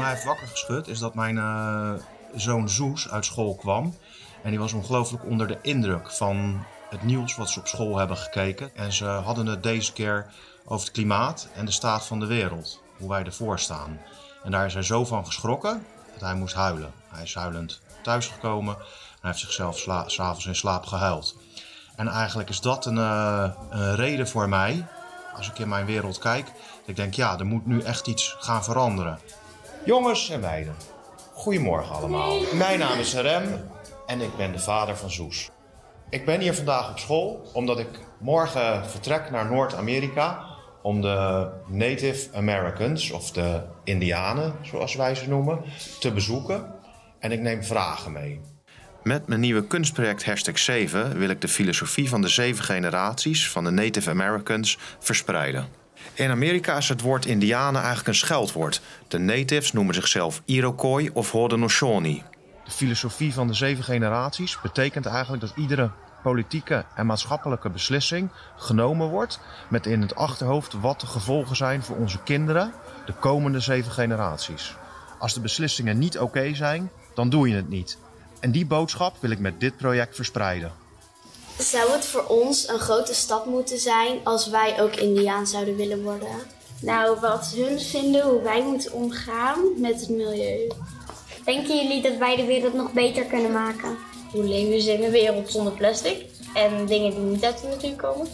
mij heeft wakker geschud is dat mijn zoon Zoes uit school kwam. En die was ongelooflijk onder de indruk van het nieuws wat ze op school hebben gekeken. En ze hadden het deze keer over het klimaat en de staat van de wereld. Hoe wij ervoor staan. En daar is hij zo van geschrokken dat hij moest huilen. Hij is huilend thuisgekomen en hij heeft zichzelf 's avonds in slaap gehuild. En eigenlijk is dat een reden voor mij, als ik in mijn wereld kijk, dat ik denk, ja, er moet nu echt iets gaan veranderen. Jongens en meiden, goedemorgen allemaal. Mijn naam is Rem en ik ben de vader van Zoes. Ik ben hier vandaag op school omdat ik morgen vertrek naar Noord-Amerika om de Native Americans, of de Indianen zoals wij ze noemen, te bezoeken. En ik neem vragen mee. Met mijn nieuwe kunstproject #7 wil ik de filosofie van de 7 generaties van de Native Americans verspreiden. In Amerika is het woord Indianen eigenlijk een scheldwoord. De natives noemen zichzelf Iroquois of Haudenosaunee. De filosofie van de 7 generaties betekent eigenlijk dat iedere politieke en maatschappelijke beslissing genomen wordt met in het achterhoofd wat de gevolgen zijn voor onze kinderen, de komende 7 generaties. Als de beslissingen niet oké zijn, dan doe je het niet. En die boodschap wil ik met dit project verspreiden. Zou het voor ons een grote stap moeten zijn als wij ook Indiaan zouden willen worden? Nou, wat hun vinden hoe wij moeten omgaan met het milieu. Denken jullie dat wij de wereld nog beter kunnen maken? Hoe leven ze in een wereld zonder plastic en dingen die niet uit de natuur komen?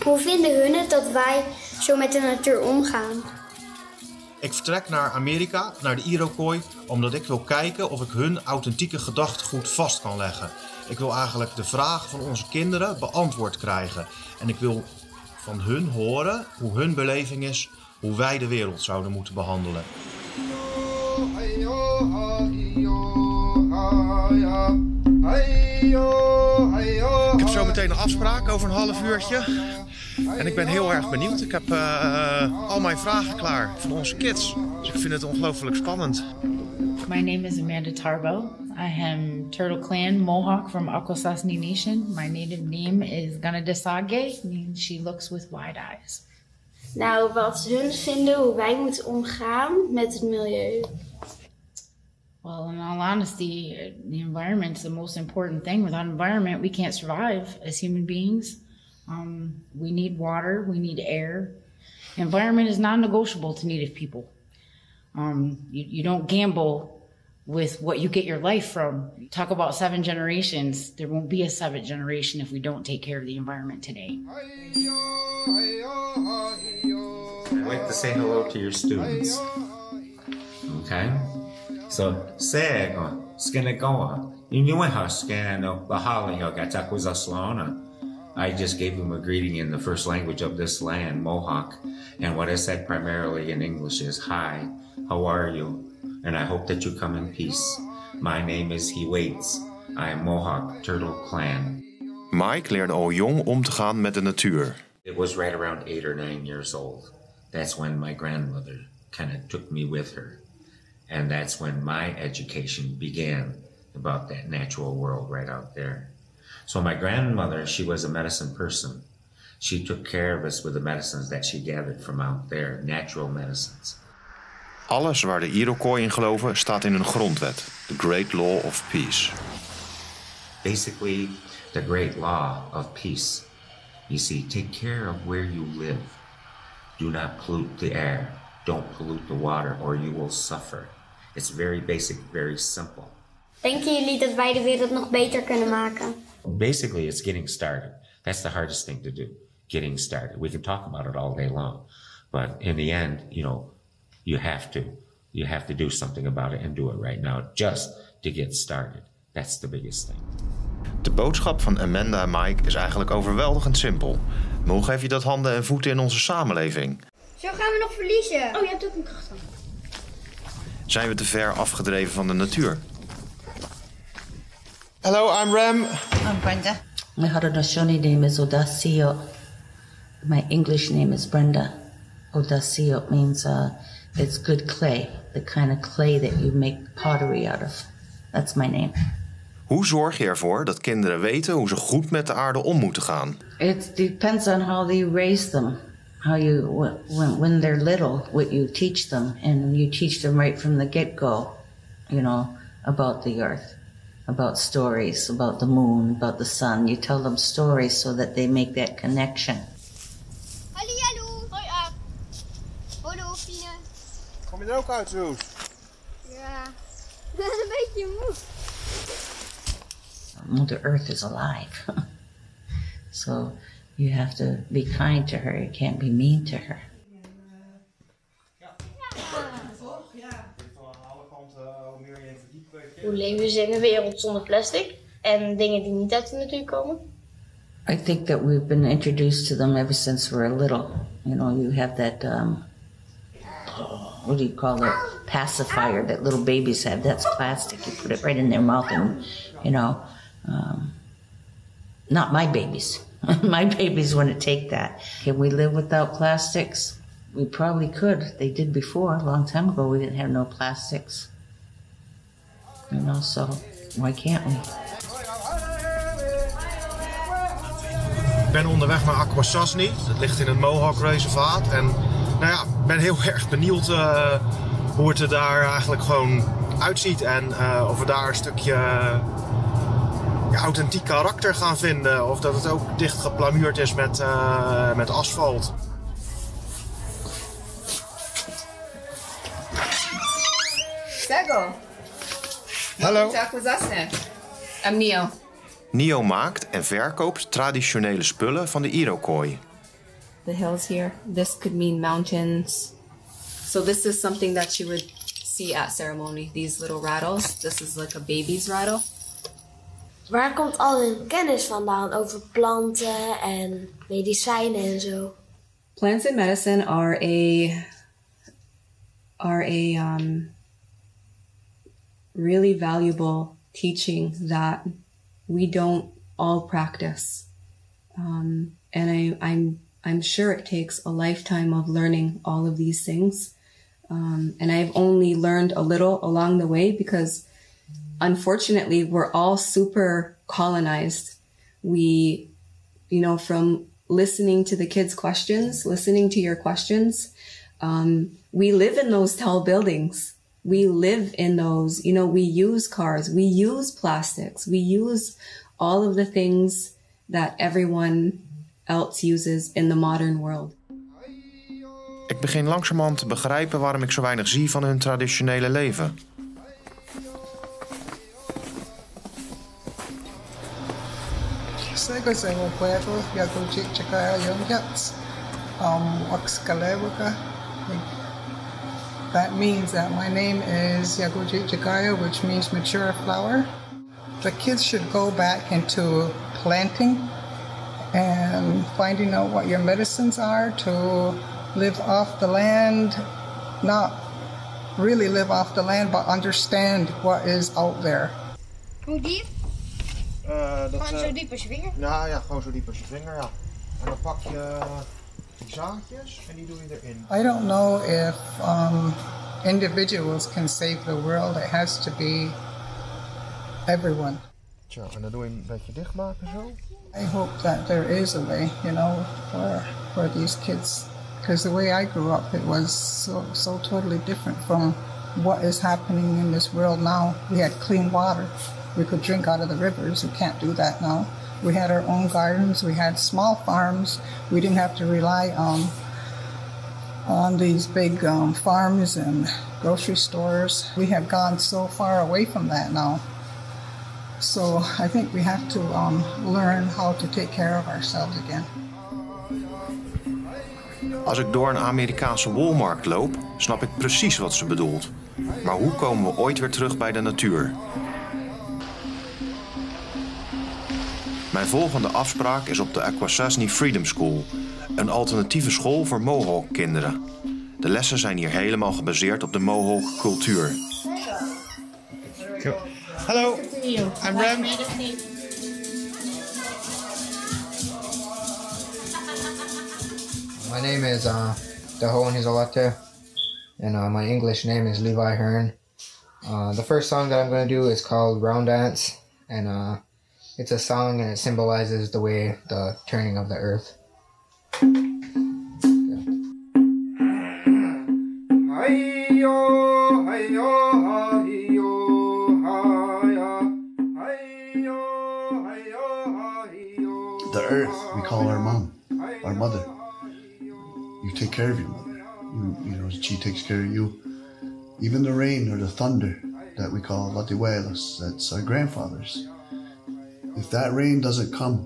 Hoe vinden hun het dat wij zo met de natuur omgaan? Ik vertrek naar Amerika, naar de Iroquois, omdat ik wil kijken of ik hun authentieke gedachtegoed vast kan leggen. Ik wil eigenlijk de vragen van onze kinderen beantwoord krijgen. En ik wil van hun horen hoe hun beleving is, hoe wij de wereld zouden moeten behandelen. Ik heb zo meteen een afspraak over een half uurtje. En ik ben heel erg benieuwd. Ik heb al mijn vragen klaar van onze kids. Dus ik vind het ongelooflijk spannend. My name is Amanda Tarbo. I am Turtle Clan Mohawk from Akwesasne Nation. My native name is Ganadesage, means she looks with wide eyes. Nou, wat hun vinden hoe wij moeten omgaan met het milieu. Well, in all honesty, the environment's the most important thing. Without environment, we can't survive as human beings. We need water, we need air. Environment is non-negotiable to Native people. You don't gamble with what you get your life from. Talk about 7 generations. There won't be a 7th generation if we don't take care of the environment today. I'd like to say hello to your students. Okay? So, sego, skenegoa, inueha skeno, bahaliho, gatakuzaslona. I just gave them a greeting in the first language of this land, Mohawk. And what I said primarily in English is, hi, how are you? And I hope that you come in peace. My name is He Waits. I am Mohawk Turtle Clan. Mike leerde al jong om te gaan met de natuur. It was right around 8 or 9 years old. That's when my grandmother kind of took me with her. And that's when my education began about that natural world right out there. So my grandmother, she was a medicine person. She took care of us with the medicines that she gathered from out there, natural medicines. Alles waar de Iroquois in geloven staat in hun grondwet, the Great Law of Peace. Basically, the great law of peace. You see, take care of where you live. Do not pollute the air. Don't pollute the water or you will suffer. It's very basic, very simple. Denken jullie dat wij de wereld nog beter kunnen maken? Basically, it's getting started. That's the hardest thing to do, getting started. We can talk about it all day long, but in the end, you have to do something about it and do it right now, just to get started. That's the biggest thing. De boodschap van Amanda en Mike is eigenlijk overweldigend simpel. Maar hoe geef je dat handen en voeten in onze samenleving? Zo gaan we nog verliezen. Oh, je hebt ook een kracht van. Zijn we te ver afgedreven van de natuur? Hello, I'm Rem. I'm Brenda. My Haudenosaunee name is Odasio. My English name is Brenda. Odasio means it's good clay, the kind of clay that you make pottery out of. That's my name. Hoe zorg je ervoor dat kinderen weten hoe ze goed met de aarde om moeten gaan? It depends on how they raise them, how you, when they're little, what you teach them, and you teach them right from the get-go, you know, about the earth, about stories, about the moon, about the sun. You tell them stories so that they make that connection. Hallo. Hoi, Aap. Hallo, Fine. Kom je er ook uit, Roes? Ja, ik ben een beetje moe. Mother Earth is alive. So you have to be kind to her. You can't be mean to her. Hoe leven ze in een wereld zonder plastic en dingen die niet uit de natuur komen? I think that we've been introduced to them ever since we're little. You know, you have that, what do you call it? Pacifier that little babies have. That's plastic. You put it right in their mouth and, you know, not my babies. My babies wouldn't take that. Can we live without plastics? We probably could. They did before. A long time ago, we didn't have no plastics. You know, so why can't we? Ik ben onderweg naar Akwesasne. Dat ligt in het Mohawk Reservaat. En nou ja, ik ben heel erg benieuwd hoe het er daar eigenlijk gewoon uitziet. En of we daar een stukje authentiek karakter gaan vinden. Of dat het ook dicht geplamuurd is met asfalt. Sego. Hallo. I'm Neo. Neo maakt en verkoopt traditionele spullen van de Iroquois. The hills here. This could mean mountains. So this is something that you would see at ceremony. These little rattles. This is like a baby's rattle. Waar komt al hun kennis vandaan over planten en medicijnen en zo? Plants and medicine are a really valuable teaching that we don't all practice, and I'm sure it takes a lifetime of learning all of these things, and I've only learned a little along the way because unfortunately we're all super colonized. We, you know, from listening to the kids' questions, listening to your questions, we live in those tall buildings. We live in those, you know, we use cars, we use plastics, we use all of the things that everyone else uses in the modern world. Ik begin langzamerhand te begrijpen waarom ik zo weinig zie van hun traditionele leven. That means that my name is Yagujit Jagaya, which means mature flower. The kids should go back into planting and finding out what your medicines are to live off the land. Not really live off the land, but understand what is out there. Hoe diep? Gewoon zo diep als je vinger? Nou ja, gewoon zo diep als je vinger, ja. En dan pak je die zaadjes en die doe je erin. I don't know if individuals can save the world. It has to be everyone. Tja, en dan doe je een beetje dichtmaken zo. I hope that there is a way, you know, for these kids. Because the way I grew up, it was so totally different from what is happening in this world now. We had clean water. We could drink out of the rivers. We can't do that now. We had our own gardens. We had small farms. We didn't have to rely on these big farms and grocery stores. We have gone so far away from that now. So I think we have to learn how to take care of ourselves again. Als ik door een Amerikaanse wolmarkt loop, snap ik precies wat ze bedoelt. Maar hoe komen we ooit weer terug bij de natuur? Mijn volgende afspraak is op de Akwesasne Freedom School, een alternatieve school voor Mohawk-kinderen. De lessen zijn hier helemaal gebaseerd op de Mohawk-cultuur. Hallo, I'm Rem. My name is Dahon Hizalate, and my English name is Levi Hearn. The first song that I'm going to do is called Round Dance, and it's a song and it symbolizes the turning of the earth. Yeah. you take care of your mother. You know, she takes care of you. Even the rain or the thunder that we call latihuelas, that's our grandfathers. If that rain doesn't come,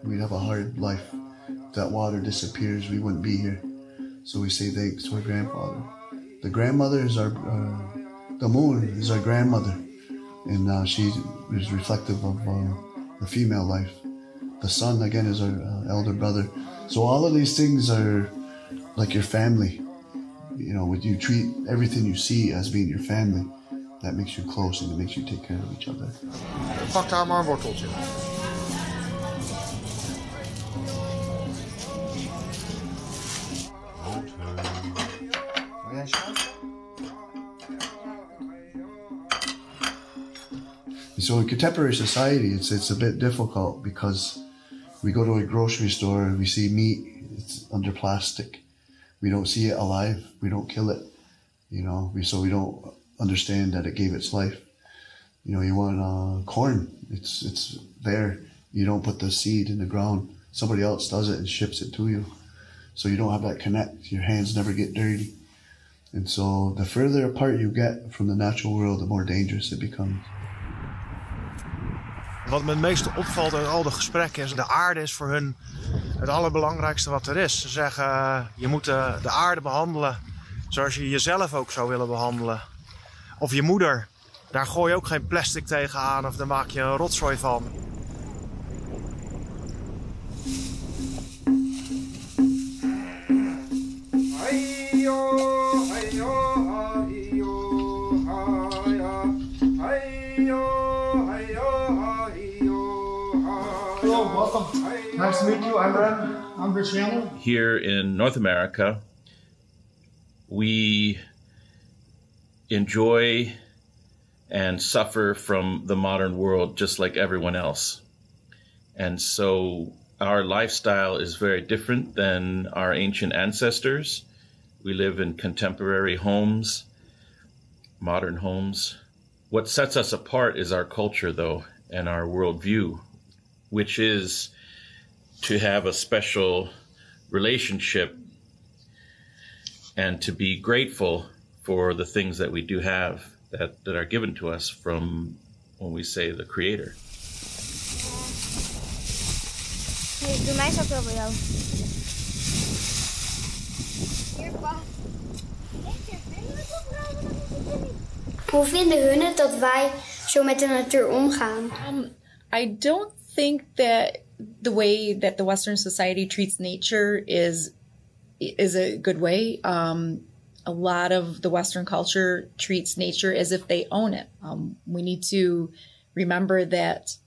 we'd have a hard life. If that water disappears, we wouldn't be here. So we say thanks to our grandfather. The grandmother is the moon is our grandmother. And she is reflective of the female life. The sun, again, is our elder brother. So all of these things are like your family. You know, you treat everything you see as being your family. That makes you close and it makes you take care of each other. Pak daar maar een worteltje. So in contemporary society, it's a bit difficult because we go to a grocery store and we see meat, it's under plastic. We don't see it alive. We don't kill it. You know, so we don't understand that it gave its life. You know, you want corn. It's there. You don't put the seed in the ground. Somebody else does it and ships it to you. So you don't have that connect. Your hands never get dirty. And so the further apart you get from the natural world, the more dangerous it becomes. Wat me het meeste opvalt uit al de gesprekken is, de aarde is voor hun het allerbelangrijkste wat er is. Ze zeggen, je moet de aarde behandelen zoals je jezelf ook zou willen behandelen. Of je moeder, daar gooi je ook geen plastic tegenaan of daar maak je een rotzooi van. Hello, welcome. Nice to meet you. I'm Ren. I'm Rich Chandler. Here in North America, we enjoy and suffer from the modern world just like everyone else. And so our lifestyle is very different than our ancient ancestors. We live in contemporary homes, modern homes. What sets us apart is our culture, though, and our worldview, which is to have a special relationship and to be grateful for the things that we do have that are given to us from, when we say, the Creator. Nee, doe mij zo wel bij jou. Hoe vinden hun het dat wij zo met de natuur omgaan? I don't think that the way that the Western society treats nature is a good way. A lot of the Western culture treats nature as if they own it. We need to remember that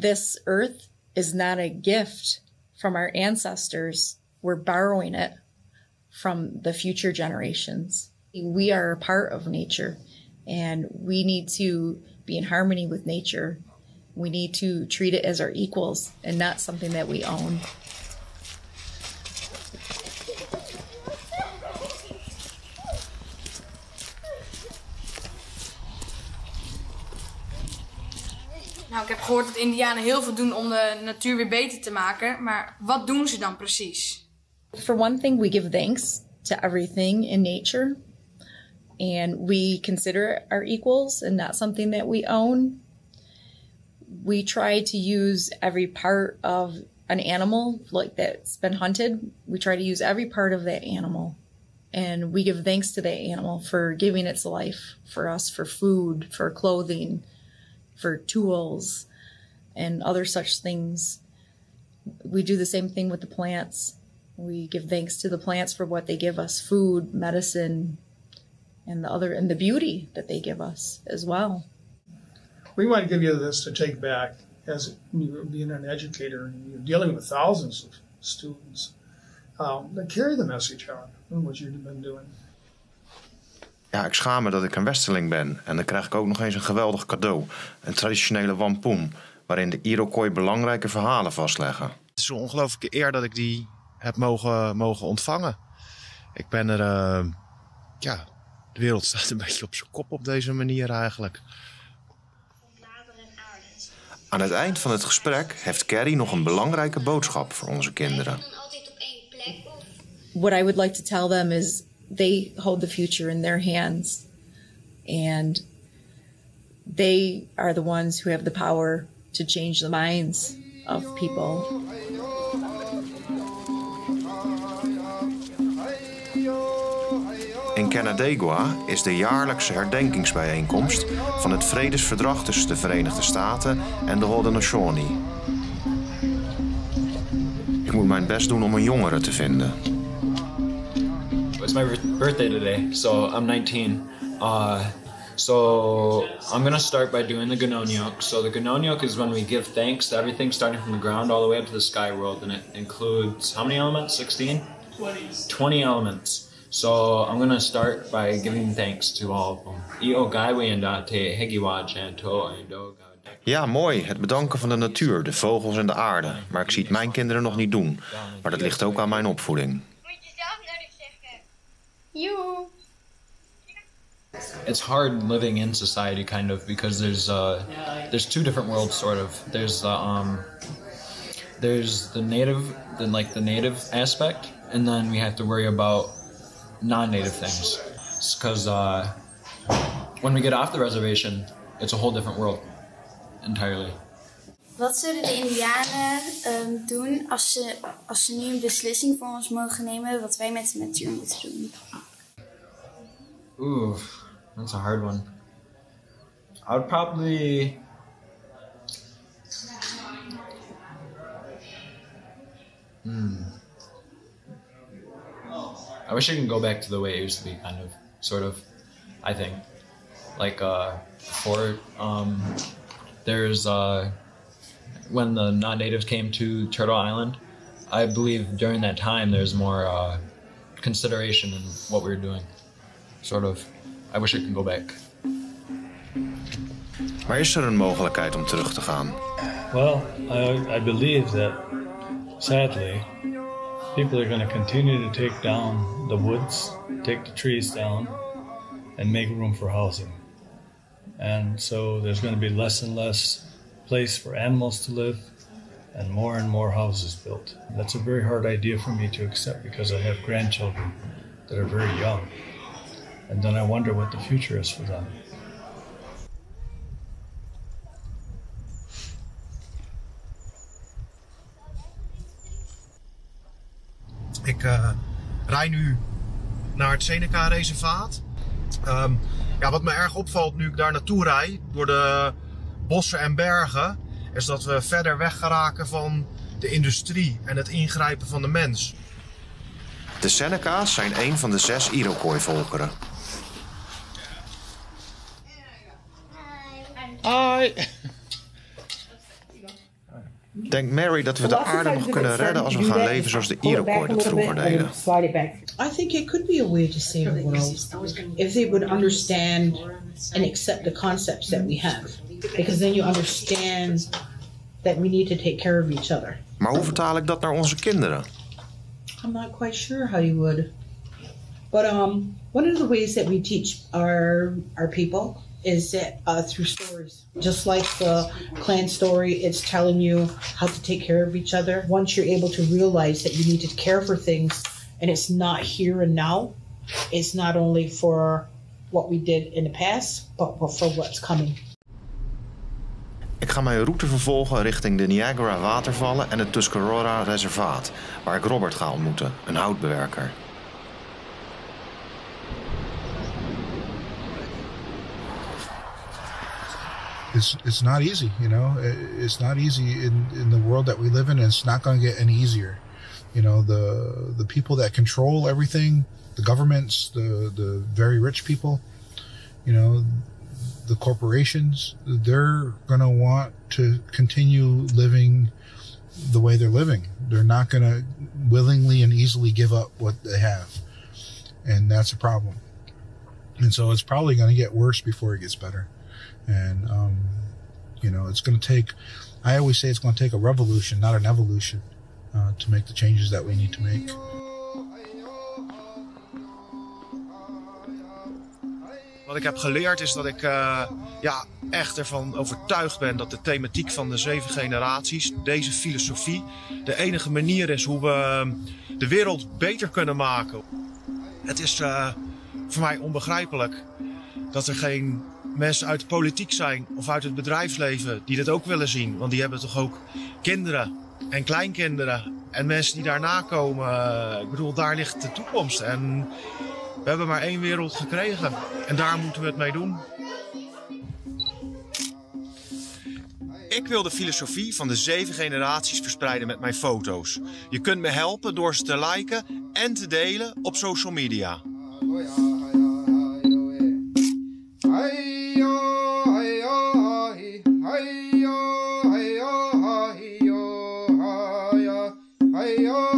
this earth is not a gift from our ancestors. We're borrowing it from the future generations. We are a part of nature, and we need to be in harmony with nature. We need to treat it as our equals and not something that we own. Nou, ik heb gehoord dat Indianen heel veel doen om de natuur weer beter te maken. Maar wat doen ze dan precies? For one thing, we give thanks to everything in nature. And we consider our equals and not something that we own. We try to use every part of an animal like that's been hunted. We try to use every part of that animal. And we give thanks to that animal for giving its life for us, for food, for clothing, for tools, and other such things. We do the same thing with the plants. We give thanks to the plants for what they give us, food, medicine, and the beauty that they give us as well. We want to give you this to take back as you being an educator and you're dealing with thousands of students. That carry the message on in what you've been doing. Ja, ik schaam me dat ik een westerling ben. En dan krijg ik ook nog eens een geweldig cadeau. Een traditionele wampum, waarin de Iroquois belangrijke verhalen vastleggen. Het is een ongelooflijke eer dat ik die heb mogen ontvangen. Ik ben er... de wereld staat een beetje op zijn kop op deze manier eigenlijk. Aan het eind van het gesprek heeft Carrie nog een belangrijke boodschap voor onze kinderen. what I would like to tell them is they hold the future in their hands, and they are the ones who have the power to change the minds of people. In Canandaigua is de jaarlijkse herdenkingsbijeenkomst van het vredesverdrag tussen de Verenigde Staten en de Haudenosaunee. Ik moet mijn best doen om een jongere te vinden. It's my birthday today, so I'm 19. So I'm gonna start by doing the Ganonyuk. So the Ganonyuk is when we give thanks to everything starting from the ground all the way up to the sky world, and it includes how many elements? 16? 20 elements. So I'm gonna start by giving thanks to all of them. Ja, mooi. Het bedanken van de natuur, de vogels en de aarde. Maar ik zie het mijn kinderen nog niet doen. Maar dat ligt ook aan mijn opvoeding. It's hard living in society, kind of, because there's two different worlds, sort of. There's the native aspect, and then we have to worry about non-native things. Because when we get off the reservation, it's a whole different world, entirely. Wat zullen de Indianen doen als ze nu een beslissing voor ons mogen nemen wat wij met de natuur moeten doen? Ooh, that's a hard one. I would probably... I wish I could go back to the way it used to be, kind of, sort of, I think. Like, before, there's, when the non-natives came to Turtle Island, I believe during that time there's more consideration in what we were doing. Sort of. I wish I could go back. Maar is er een mogelijkheid om terug te gaan? Well, I believe that, sadly, people are going to continue to take down the woods, take the trees down, and make room for housing. And so there's going to be less and less place for animals to live, and more houses built. That's a very hard idea for me to accept because I have grandchildren that are very young. And then I wonder what the future is for them. Ik rij nu naar het Seneca-reservaat. Wat me erg opvalt nu ik daar naartoe rijd, door de bossen en bergen, is dat we verder weg geraken van de industrie en het ingrijpen van de mens. De Seneca's zijn een van de 6 Iroquois-volkeren. Hi. Denkt Mary dat we de aarde nog kunnen redden als we gaan leven zoals de Iroquois dat vroeger deden? I think it could be a way to save the world if they would understand and accept the concepts that we have. Because then you understand that we need to take care of each other. Maar hoe vertaal ik dat naar onze kinderen? I'm not quite sure how you would. But one of the ways that we teach our people is that through stories. Just like the clan story, it's telling you how to take care of each other. Once you're able to realize that you need to care for things, and it's not here and now, it's not only for what we did in the past, but for what's coming. Ik ga mijn route vervolgen richting de Niagara watervallen en het Tuscarora reservaat, waar ik Robert ga ontmoeten, een houtbewerker. It's not easy, you know. It's not easy in the world that we live in, and it's not going to get any easier. You know, the people that control everything, the governments, the very rich people, you know, the corporations, they're going to want to continue living the way they're living. They're not going to willingly and easily give up what they have. And that's a problem. And so it's probably going to get worse before it gets better. And, you know, it's going to take, I always say it's going to take a revolution, not an evolution, to make the changes that we need to make. Wat ik heb geleerd is dat ik echt ervan overtuigd ben dat de thematiek van de 7 generaties, deze filosofie, de enige manier is hoe we de wereld beter kunnen maken. Het is voor mij onbegrijpelijk dat er geen mensen uit de politiek zijn of uit het bedrijfsleven die dit ook willen zien. Want die hebben toch ook kinderen en kleinkinderen en mensen die daarna komen. Ik bedoel, daar ligt de toekomst. En we hebben maar 1 wereld gekregen. En daar moeten we het mee doen. Ik wil de filosofie van de 7 generaties verspreiden met mijn foto's. Je kunt me helpen door ze te liken en te delen op social media. Hey yo.